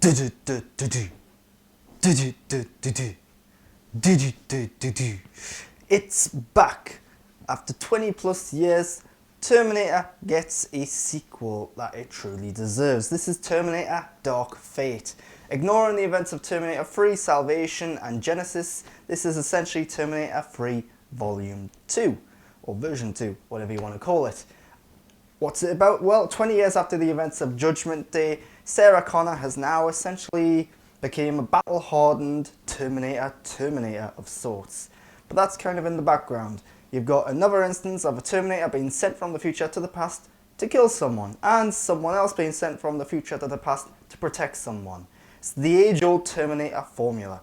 It's back. After 20 plus years, Terminator gets a sequel that it truly deserves. This is Terminator Dark Fate. Ignoring the events of Terminator 3, Salvation and Genesis, this is essentially Terminator 3 Volume 2, or Version 2, whatever you want to call it. What's it about? Well, 20 years after the events of Judgment Day, Sarah Connor has now essentially became a battle-hardened Terminator of sorts. But that's kind of in the background. You've got another instance of a Terminator being sent from the future to the past to kill someone, and someone else being sent from the future to the past to protect someone. It's the age-old Terminator formula,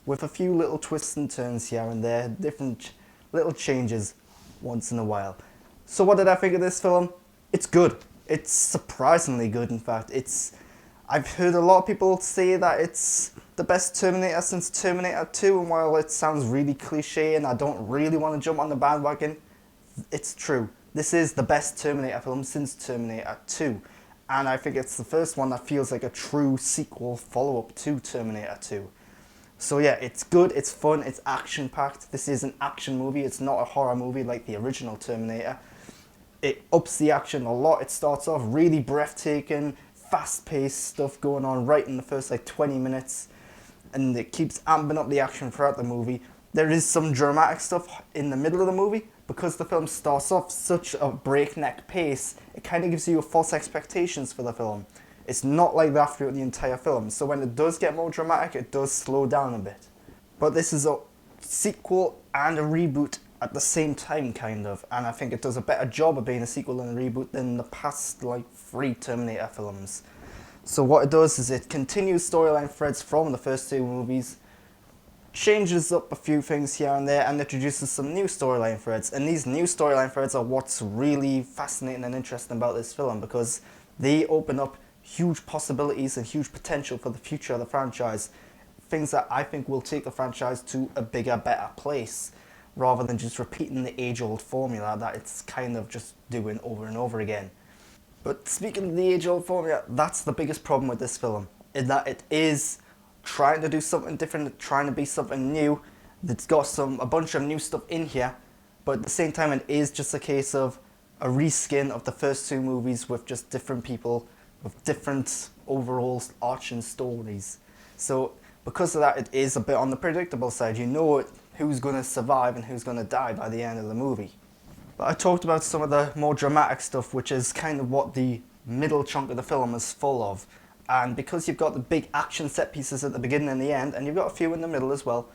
with a few little twists and turns here and there, different little changes once in a while. So what did I think of this film? It's good. It's surprisingly good, in fact. I've heard a lot of people say that it's the best Terminator since Terminator 2, and while it sounds really cliche and I don't really want to jump on the bandwagon, it's true. This is the best Terminator film since Terminator 2, and I think it's the first one that feels like a true sequel follow-up to Terminator 2. So yeah, it's good, it's fun, it's action-packed. This is an action movie, it's not a horror movie like the original Terminator. It ups the action a lot. It starts off really breathtaking, fast-paced stuff going on right in the first 20 minutes, and it keeps amping up the action throughout the movie. There is some dramatic stuff in the middle of the movie. Because the film starts off such a breakneck pace, it kind of gives you false expectations for the film. It's not like that throughout the entire film, so when it does get more dramatic, it does slow down a bit. But this is a sequel and a reboot at the same time, kind of, and I think it does a better job of being a sequel and a reboot than the past 3 Terminator films. So what it does is it continues storyline threads from the first 2 movies, changes up a few things here and there, and introduces some new storyline threads. And these new storyline threads are what's really fascinating and interesting about this film, because they open up huge possibilities and huge potential for the future of the franchise. Things that I think will take the franchise to a bigger, better place, rather than just repeating the age-old formula that it's kind of just doing over and over again. But speaking of the age-old formula, that's the biggest problem with this film, is that it is trying to do something different, trying to be something new. It's got a bunch of new stuff in here, but at the same time it is just a case of a reskin of the first 2 movies with just different people, with different overall arching stories. So because of that, it is a bit on the predictable side. You know who's going to survive and who's going to die by the end of the movie. But I talked about some of the more dramatic stuff, which is kind of what the middle chunk of the film is full of. And because you've got the big action set pieces at the beginning and the end, and you've got a few in the middle as well,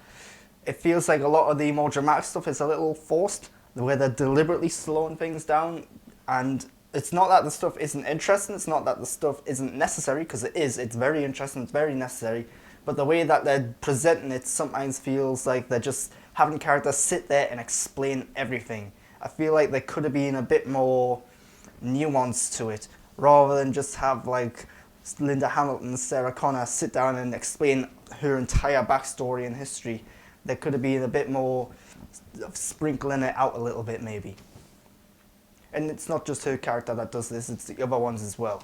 it feels like a lot of the more dramatic stuff is a little forced, where they're deliberately slowing things down. And it's not that the stuff isn't interesting, it's not that the stuff isn't necessary, because it is, it's very interesting, it's very necessary, but the way that they're presenting it sometimes feels like they're just having characters sit there and explain everything. I feel like there could have been a bit more nuance to it, rather than just have Linda Hamilton and Sarah Connor sit down and explain her entire backstory and history. There could have been a bit more sprinkling it out a little bit, maybe. And it's not just her character that does this, it's the other ones as well.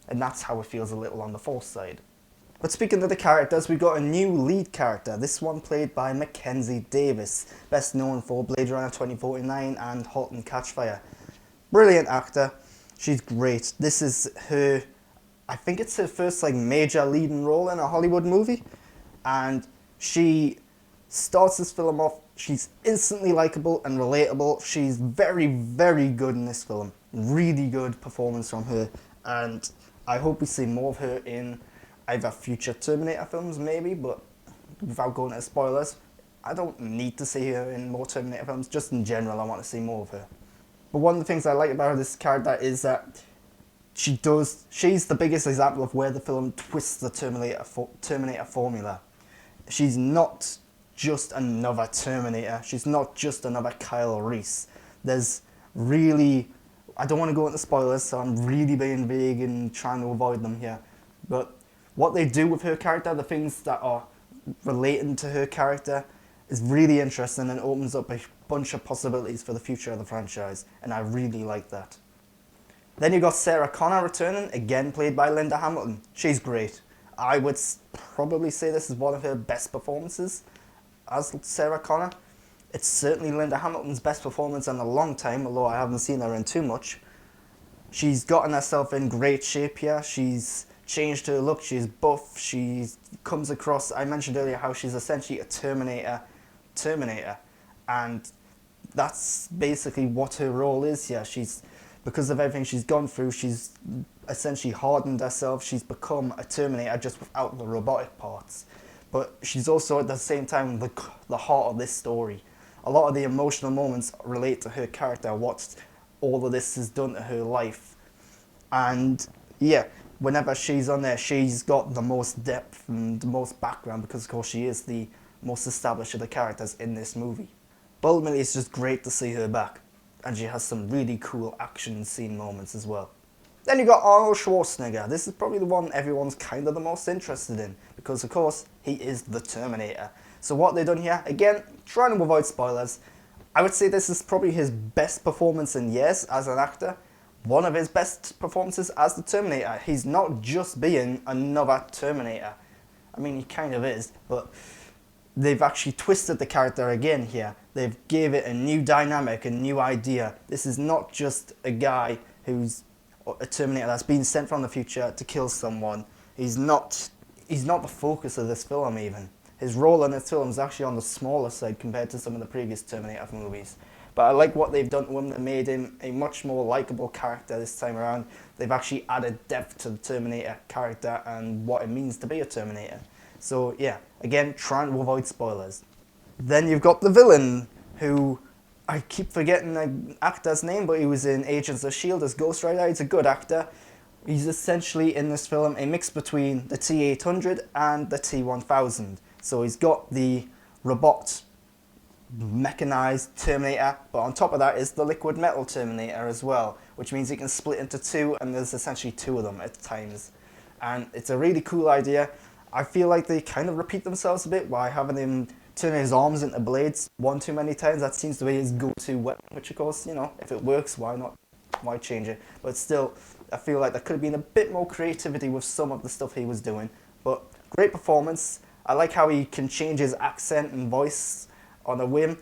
And that's how it feels a little on the forced side. But speaking of the characters, we've got a new lead character, this one played by Mackenzie Davis, best known for Blade Runner 2049 and *Halt and Catch Fire*. Brilliant actor, she's great. This is her, I think it's her first major leading role in a Hollywood movie, and she starts this film off, she's instantly likable and relatable. She's very, very good in this film. Really good performance from her, and I hope we see more of her in either future Terminator films maybe, but without going into spoilers, I don't need to see her in more Terminator films. Just in general, I want to see more of her. But one of the things I like about this character is that she's the biggest example of where the film twists the Terminator formula. She's not just another Terminator. She's not just another Kyle Reese. There's really, I don't want to go into spoilers, so I'm really being vague and trying to avoid them here. But what they do with her character, the things that are relating to her character, is really interesting and opens up a bunch of possibilities for the future of the franchise, and I really like that. Then you got Sarah Connor returning, again played by Linda Hamilton. She's great. I would probably say this is one of her best performances as Sarah Connor. It's certainly Linda Hamilton's best performance in a long time, although I haven't seen her in too much. She's gotten herself in great shape here. She's changed her look. She's buff. She comes across, I mentioned earlier how she's essentially a Terminator. And that's basically what her role is here. Because of everything she's gone through, she's essentially hardened herself. She's become a Terminator just without the robotic parts. But she's also at the same time the heart of this story. A lot of the emotional moments relate to her character, what all of this has done to her life. And yeah, whenever she's on there, she's got the most depth and the most background because, of course, she is the most established of the characters in this movie. But ultimately, it's just great to see her back. And she has some really cool action scene moments as well. Then you got Arnold Schwarzenegger. This is probably the one everyone's kind of the most interested in because, of course, he is the Terminator. So what they've done here, again, trying to avoid spoilers, I would say this is probably his best performance in years as an actor. One of his best performances as the Terminator. He's not just being another Terminator. I mean, he kind of is, but they've actually twisted the character again here. They've gave it a new dynamic, a new idea. This is not just a guy who's a Terminator that's been sent from the future to kill someone. He's not the focus of this film even. His role in this film is actually on the smaller side compared to some of the previous Terminator movies. But I like what they've done to him. They made him a much more likable character this time around. They've actually added depth to the Terminator character and what it means to be a Terminator. So yeah, again, trying to avoid spoilers. Then you've got the villain, who I keep forgetting the actor's name, but he was in Agents of S.H.I.E.L.D. as Ghost Rider. He's a good actor. He's essentially in this film a mix between the T-800 and the T-1000. So he's got the robot mechanized Terminator, but on top of that is the liquid metal Terminator as well, which means he can split into two, and there's essentially two of them at times. And it's a really cool idea. I feel like they kind of repeat themselves a bit by having him turn his arms into blades one too many times. That seems to be his go-to weapon, which of course, you know, if it works, why not? Why change it? But still, I feel like there could have been a bit more creativity with some of the stuff he was doing. But great performance. I like how he can change his accent and voice on a whim.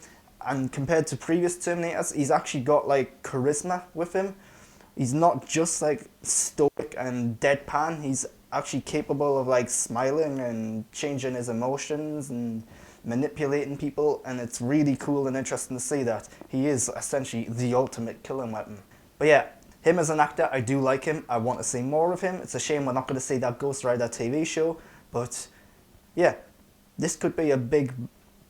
And compared to previous Terminators, he's actually got like charisma with him. He's not just like stoic and deadpan. He's actually capable of like smiling and changing his emotions and manipulating people, and it's really cool and interesting to see that. He is essentially the ultimate killing weapon. But yeah, him as an actor, I do like him. I want to see more of him. It's a shame we're not going to see that Ghost Rider TV show, but yeah, this could be a big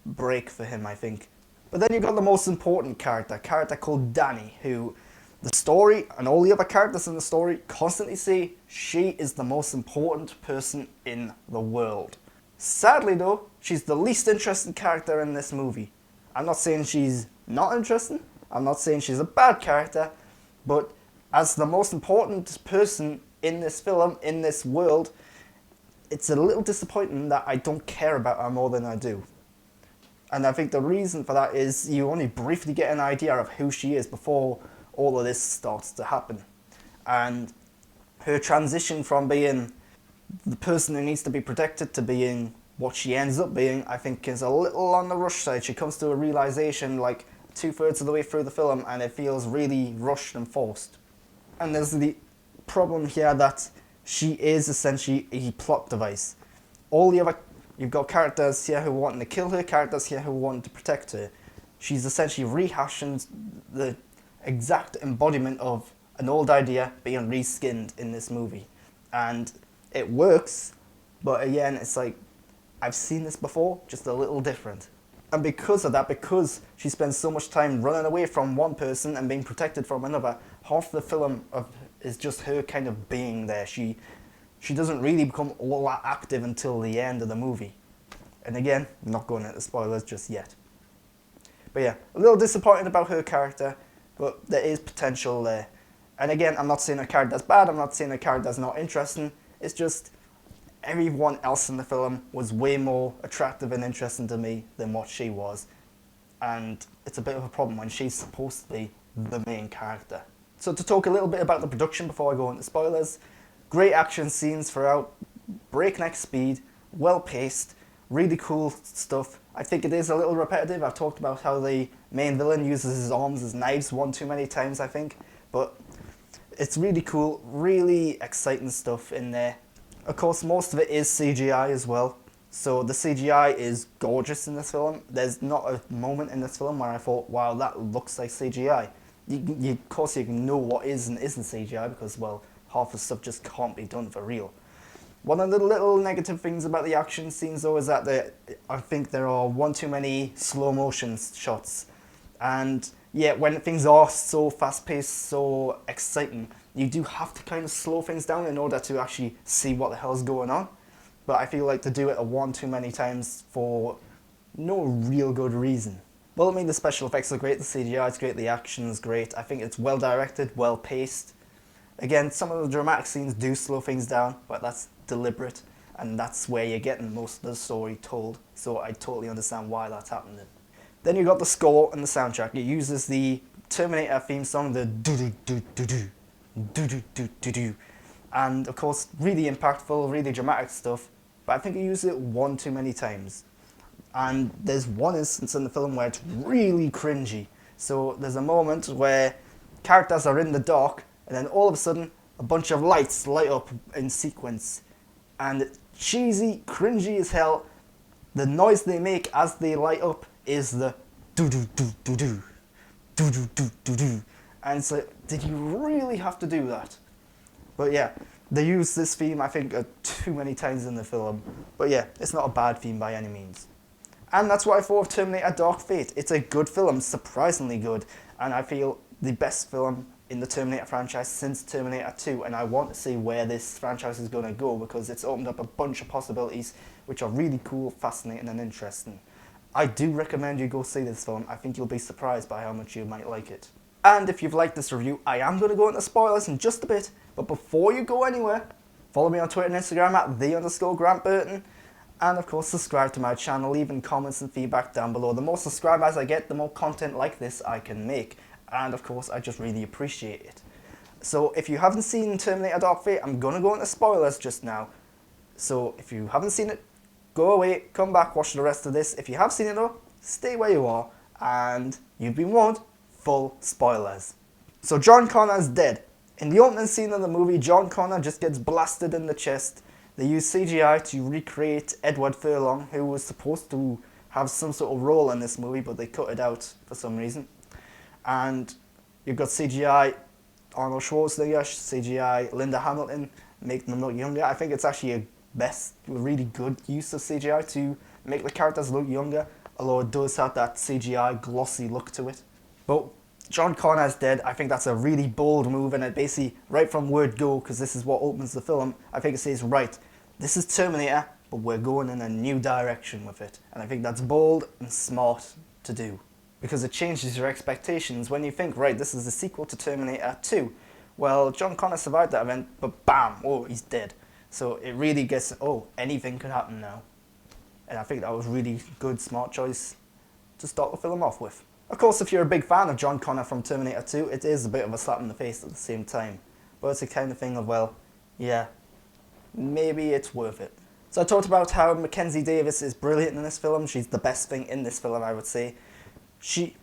break for him, I think. But then you've got the most important character, a character called Danny, who the story and all the other characters in the story constantly say she is the most important person in the world. Sadly though, she's the least interesting character in this movie. I'm not saying she's not interesting, I'm not saying she's a bad character, but as the most important person in this film, in this world, it's a little disappointing that I don't care about her more than I do. And I think the reason for that is you only briefly get an idea of who she is before all of this starts to happen. And her transition from being the person who needs to be protected to being what she ends up being, I think is a little on the rush side. She comes to a realization like 2/3 of the way through the film, and it feels really rushed and forced. And there's the problem here that she is essentially a plot device. All the other, you've got characters here who are wanting to kill her, characters here who want to protect her. She's essentially rehashing the exact embodiment of an old idea being reskinned in this movie. And it works, but again, it's like, I've seen this before, just a little different. And because of that, because she spends so much time running away from one person and being protected from another, half the film is just her kind of being there. She doesn't really become all that active until the end of the movie. And again, I'm not going into spoilers just yet. But yeah, a little disappointed about her character, but there is potential there. And again, I'm not saying her character's bad, I'm not saying her character's not interesting, it's just everyone else in the film was way more attractive and interesting to me than what she was. And it's a bit of a problem when she's supposed to be the main character. So to talk a little bit about the production before I go into spoilers, great action scenes throughout, breakneck speed, well paced, really cool stuff. I think it is a little repetitive. I've talked about how the main villain uses his arms as knives one too many times, I think. But it's really cool, really exciting stuff in there. Of course, most of it is CGI as well. So the CGI is gorgeous in this film. There's not a moment in this film where I thought, wow, that looks like CGI. Of course, you can know what is and isn't CGI because, well, half the stuff just can't be done for real. One of the little negative things about the action scenes, though, is that I think there are one too many slow motion shots. And yeah, when things are so fast paced, so exciting, you do have to kind of slow things down in order to actually see what the hell's going on. But I feel like they do it one too many times for no real good reason. Well, I mean, the special effects are great, the CGI is great, the action is great. I think it's well directed, well paced. Again, some of the dramatic scenes do slow things down, but that's deliberate, and that's where you're getting most of the story told. So I totally understand why that's happening. Then you got the score and the soundtrack. It uses the Terminator theme song, the do-do-do-do-do, do-do-do-do-do. And of course, really impactful, really dramatic stuff, but I think he used it one too many times. And there's one instance in the film where it's really cringy. So there's a moment where characters are in the dark, and then all of a sudden, a bunch of lights light up in sequence. And it's cheesy, cringy as hell. The noise they make as they light up is the do-do-do-do-do, do-do-do-do-do. And it's like, did you really have to do that? But yeah, they use this theme, I think, too many times in the film. But yeah, it's not a bad theme by any means. And that's what I thought of Terminator Dark Fate. It's a good film, surprisingly good. And I feel the best film in the Terminator franchise since Terminator 2. And I want to see where this franchise is going to go because it's opened up a bunch of possibilities which are really cool, fascinating and interesting. I do recommend you go see this film. I think you'll be surprised by how much you might like it. And if you've liked this review, I am going to go into spoilers in just a bit. But before you go anywhere, follow me on Twitter and Instagram at @the_Grant Burton. And of course, subscribe to my channel, leaving comments and feedback down below. The more subscribers I get, the more content like this I can make. And of course, I just really appreciate it. So if you haven't seen Terminator Dark Fate, I'm going to go into spoilers just now. So if you haven't seen it, go away, come back, watch the rest of this. If you have seen it though, stay where you are. And you've been warned, full spoilers. So John Connor's dead. In the opening scene of the movie, John Connor just gets blasted in the chest. They use CGI to recreate Edward Furlong, who was supposed to have some sort of role in this movie, but they cut it out for some reason. And you've got CGI Arnold Schwarzenegger, CGI Linda Hamilton, making them look younger. I think it's actually a really good use of CGI to make the characters look younger, although it does have that CGI glossy look to it. But John Connor's dead. I think that's a really bold move, and it basically, right from word go, because this is what opens the film, I think it says, right, this is Terminator, but we're going in a new direction with it. And I think that's bold and smart to do, because it changes your expectations when you think, right, this is a sequel to Terminator 2. Well, John Connor survived that event, but bam, oh, he's dead. So it really gets, oh, anything could happen now. And I think that was really good, smart choice to start the film off with. Of course, if you're a big fan of John Connor from Terminator 2, it is a bit of a slap in the face at the same time. But it's a kind of thing of, well, yeah, maybe it's worth it. So I talked about how Mackenzie Davis is brilliant in this film. She's the best thing in this film, I would say. She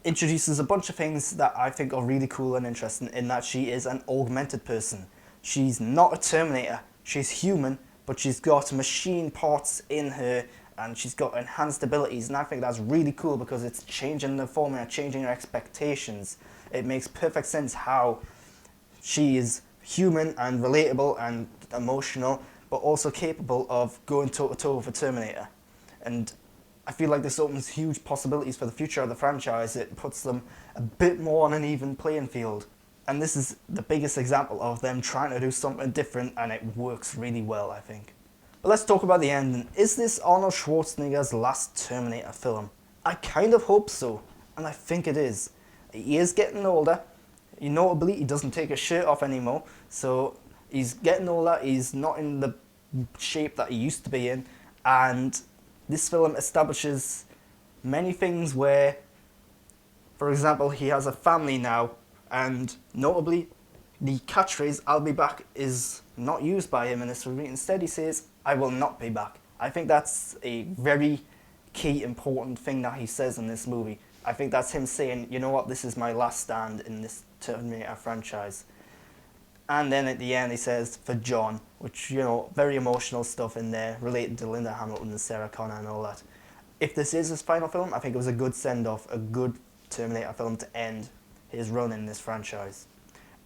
introduces a bunch of things that I think are really cool and interesting in that she is an augmented person. She's not a Terminator. She's human, but she's got machine parts in her and she's got enhanced abilities, and I think that's really cool because it's changing the formula, changing your expectations. It makes perfect sense how she is human and relatable and emotional, but also capable of going toe-to-toe with a Terminator. And I feel like this opens huge possibilities for the future of the franchise. It puts them a bit more on an even playing field. And this is the biggest example of them trying to do something different, and it works really well, I think. But let's talk about the ending. Is this Arnold Schwarzenegger's last Terminator film? I kind of hope so, and I think it is. He is getting older. Notably, he doesn't take his shirt off anymore, so he's getting older, he's not in the shape that he used to be in, and this film establishes many things where, for example, he has a family now, and notably, The catchphrase "I'll be back" is not used by him in this movie. Instead, he says "I will not be back." I think that's a very key important thing that he says in this movie. I think that's him saying, you know what, this is my last stand in this Terminator franchise. And then at the end he says, for John, which, you know, very emotional stuff in there related to Linda Hamilton and Sarah Connor and all that. If this is his final film, I think it was a good send-off, a good Terminator film to end his run in this franchise.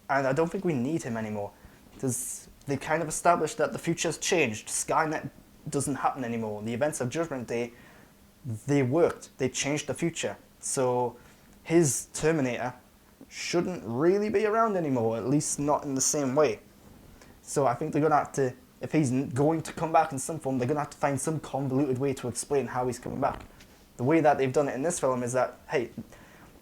And I don't think we need him anymore, because they've kind of established that the future's changed. Skynet doesn't happen anymore. The events of Judgment Day, they worked. They changed the future. So his Terminator shouldn't really be around anymore, at least not in the same way. So I think they're going to have to, if he's going to come back in some form, they're going to have to find some convoluted way to explain how he's coming back. The way that they've done it in this film is that, hey,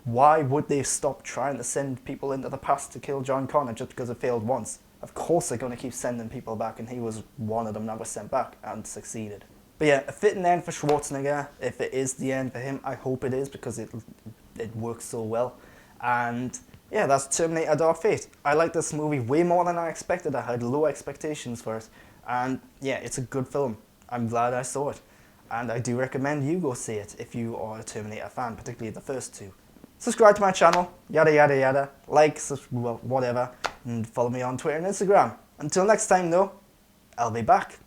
why would they stop trying to send people into the past to kill John Connor just because it failed once? Of course they're going to keep sending people back, and he was one of them that was sent back and succeeded. But yeah, a fitting end for Schwarzenegger. If it is the end for him, I hope it is, because it works so well. And yeah, that's Terminator Dark Fate. I like this movie way more than I expected. I had low expectations for it. And yeah, it's a good film. I'm glad I saw it. And I do recommend you go see it if you are a Terminator fan, particularly the first two. Subscribe to my channel, yada yada yada, like, well, whatever, and follow me on Twitter and Instagram. Until next time though, I'll be back.